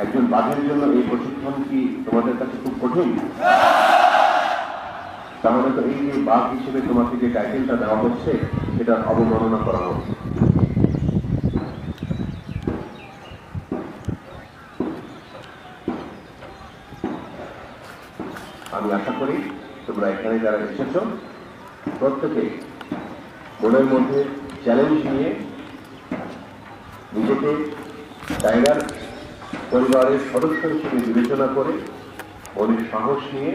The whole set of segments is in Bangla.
একজন বাঘের জন্য এই প্রশিক্ষণ কি তোমাদের কাছে খুব কঠিন? তাহলে তো এই যে বাঘ হিসেবে তোমাকে যে টাইটেলটা দেওয়া হচ্ছে সেটা অবমাননা করা হচ্ছে। আমি আশা করি তোমরা এখানে যারা এসেছ প্রত্যেকে মনের মধ্যে চ্যালেঞ্জ নিয়ে নিজেকে টাইগার পরিবারের সদস্য হিসেবে বিবেচনা করে মনের সাহস নিয়ে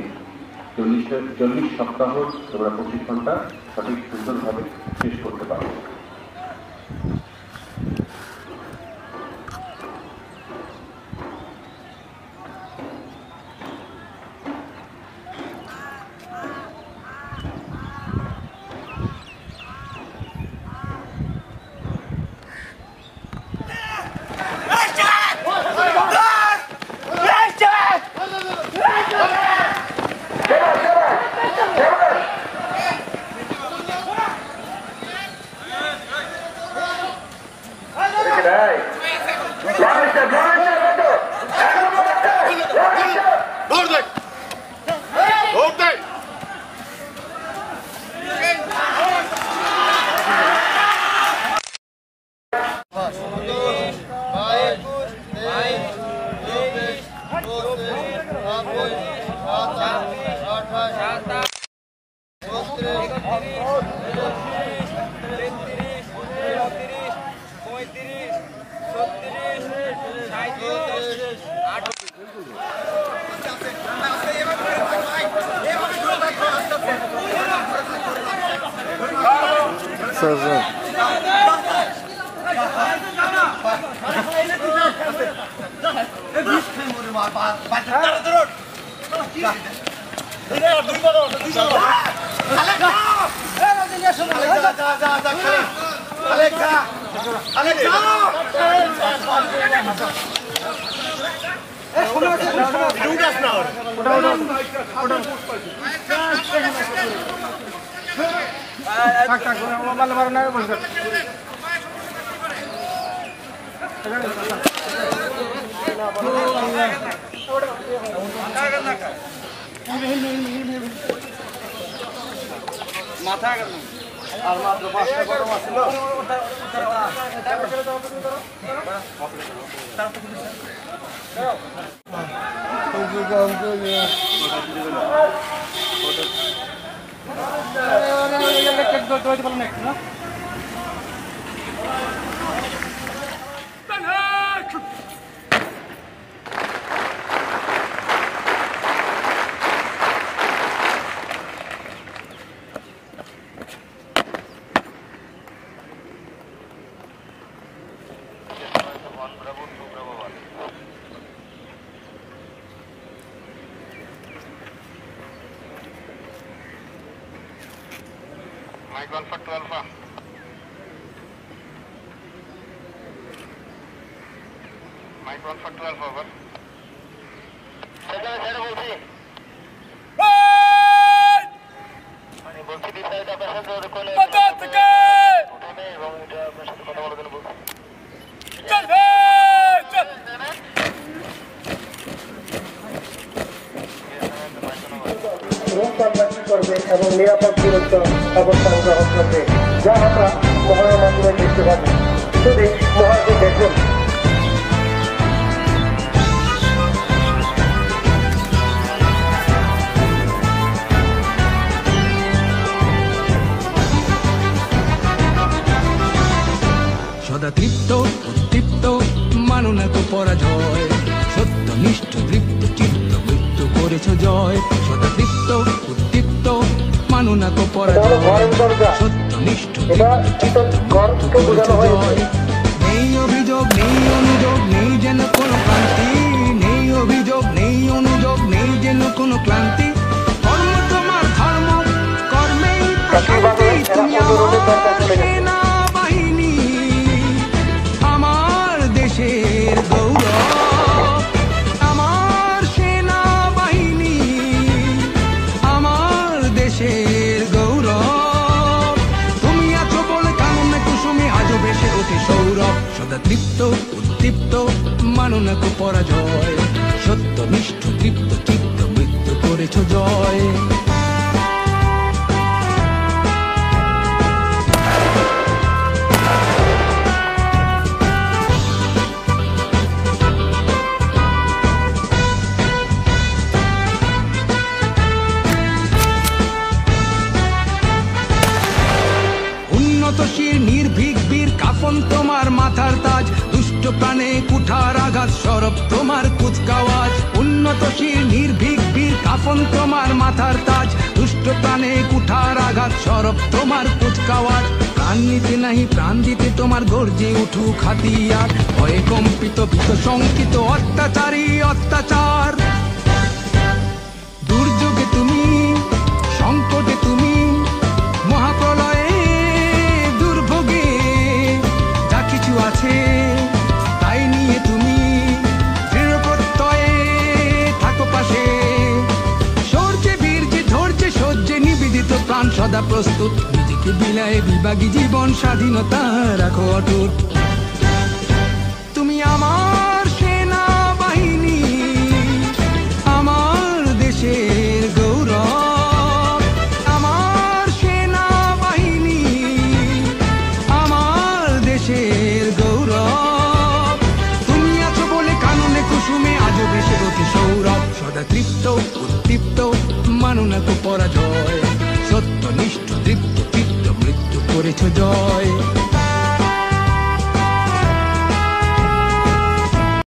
40 সপ্তাহ তোমরা প্রশিক্ষণটা সঠিক সুন্দরভাবে শেষ করতে পারো। মাথা আর মাত্র 5টা গরম আছিল Mike 1 for 12 Alpha. Mike 1 for 12 over. Sir, bolchi. Ani bolchi di side apne sath kole. Batat ke. Uthane ebong eta apnar sath kotha bolar jonno bolchi. Chal bhai chal. রূপকল্পনা করবে এবং নিরাপদ দূরত্ব অবস্থান গ্রহণ করবে, যা আমরা মহানের মাধ্যমে দেখতে পাবো। শুধু মহাকে দেখুন। নিষ্ঠ তৃপ্ত চিত্ত মৃত্যু করেছ জয়, সদা তৃপ্ত উদ্দীপ্ত মানু না তো পরাজয়, সত্য নিষ্ঠ জয়। নেই অভিযোগ নেই অনুযোগ নেই যেন কোনো ক্লান্তি, নেই অভিযোগ নেই অনুযোগ নেই যেন কোনো ক্লান্তি, কর্ম তোমার ধর্ম কর্মেই প্রশান্তি। তুমি আমার সেনাবাহিনী, আমার দেশের গৌরব, আমার সেনাবাহিনী, আমার দেশের গৌরব। তুমি আছো বলে কাননে কুসুমে আজও বেশে ওঠে সৌরভ, সদা তৃপ্ত উদ্দীপ্ত মানো না কো পরাজয়, সত্য নিষ্ঠ তৃপ্ত চিত্ত মৃত্যু করেছ জয়। উন্নতশীল নির্ভীক বীর কাফন তোমার মাথার তাজ, দুষ্ট প্রাণে কুঠার আঘাত সরব তোমার কুচকাওয়াজ। উন্নতশীল নির্ভীক বীর কাফন তোমার মাথার তাজ, দুষ্ট প্রাণে কুঠার আঘাত সরব তোমার কুচকাওয়াজ। প্রাণ নিতে নাহি প্রাণ দিতে তোমার গর্জে উঠুক হাতিয়ার, ভয়ে কম্পিত ভীত শঙ্কিত অত্যাচারী অত্যাচার। দুর্যোগে তুমি, সংকটে তুমি, মহাপ্রলয়ে দুর্ভোগে যা কিছু আছে তাই নিয়ে তুমি দৃঢ় প্রত্যয়ে থাকো পাশে। শৌর্যে বীর্যে ধৈর্যে সহ্যে নিবেদিত প্রাণ সদা প্রস্তুত, নিজেকে বিলায়ে বিভাগী জীবন স্বাধীনতা রাখো অটুট। তুমি আমার সেনাবাহিনী, আমার দেশের গৌরব, আমার সেনাবাহিনী, আমার দেশের গৌরব। তুমি আছো বলে কাননে কুসুমে আজও বেশে ওঠে সৌরভ, সদা তৃপ্ত উদ্দীপ্ত মানো না কো পরাজয়, সত্য নিষ্ঠ তৃপ্ত চিত্ত মৃত্যু করেছ জয়।